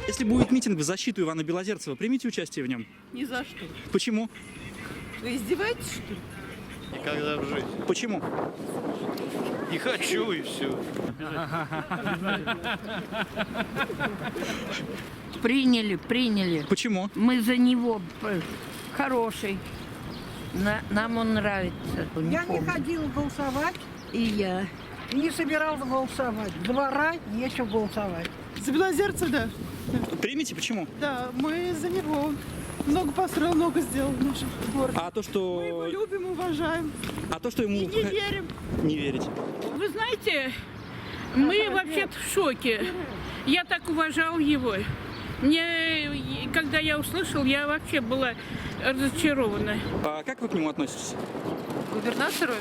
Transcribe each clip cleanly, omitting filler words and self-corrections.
Если будет митинг в защиту Ивана Белозерцева, примите участие в нем? Ни за что. Почему? Вы издеваетесь, что ли? Никогда в жизни. Почему? Не хочу и все. Приняли. Почему? Мы за него хороший. Нам он нравится. Я не ходила голосовать И я. и не собиралась голосовать. Двора нечего голосовать. За Белозерцев, да. Примите? Почему? Да, мы за него. Много построил, много сделал в нашем городе. А то, Мы его что... любим, уважаем. А то, что ему... И не верим. Не верите. Вы знаете, мы вообще-то в шоке. Я так уважал его. Мне, когда я услышал, я вообще была разочарована. А как вы к нему относитесь? Губернатору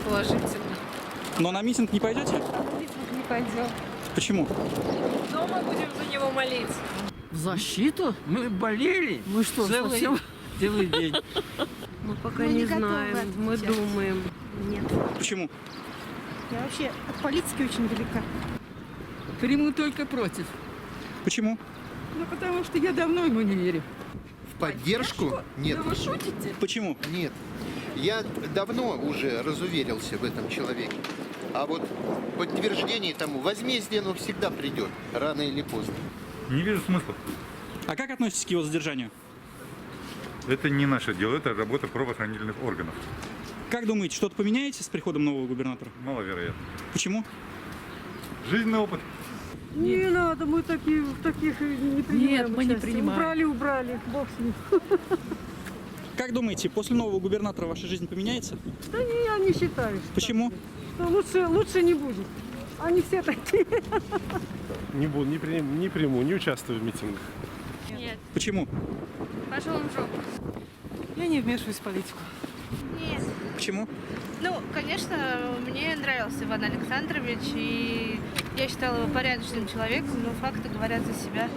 положительно. Но на митинг не пойдете? Не пойдем. Почему? Дома будем за него молиться. В защиту? Мы болели. Мы что, целый день. Мы пока не знаем, мы думаем. Нет. Почему? Я вообще от политики очень далека. Приму только против. Почему? Ну, потому что я давно ему не верю. В поддержку? Нет. Вы шутите? Почему? Нет. Я давно уже разуверился в этом человеке. А вот подтверждение тому, возмездие, оно всегда придет, рано или поздно. Не вижу смысла. А как относитесь к его задержанию? Это не наше дело, это работа правоохранительных органов. Как думаете, что-то поменяете с приходом нового губернатора? Маловероятно. Почему? Жизненный опыт. Не надо, мы таких не принимаем. Нет, мы не принимаем. Убрали, бог с ним. Как думаете, после нового губернатора ваша жизнь поменяется? Да не, я не считаю. Почему? Что лучше не будет. Они все такие. Не буду, не приму, не участвую в митингах. Нет. Почему? Пошел он в жопу. Я не вмешиваюсь в политику. Нет. Почему? Ну, конечно, мне нравился Иван Александрович, и я считала его порядочным человеком, но факты говорят за себя.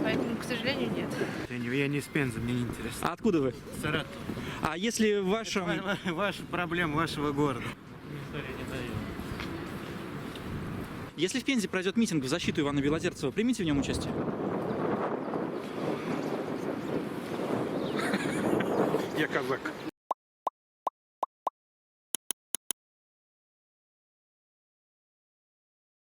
Поэтому, к сожалению, нет. Я не из Пензы, мне не интересно. А откуда вы? Саратов. А если в вашем... Ваша проблема вашего города. Если в Пензе пройдет митинг в защиту Ивана Белозерцева, примите в нем участие? Я казак.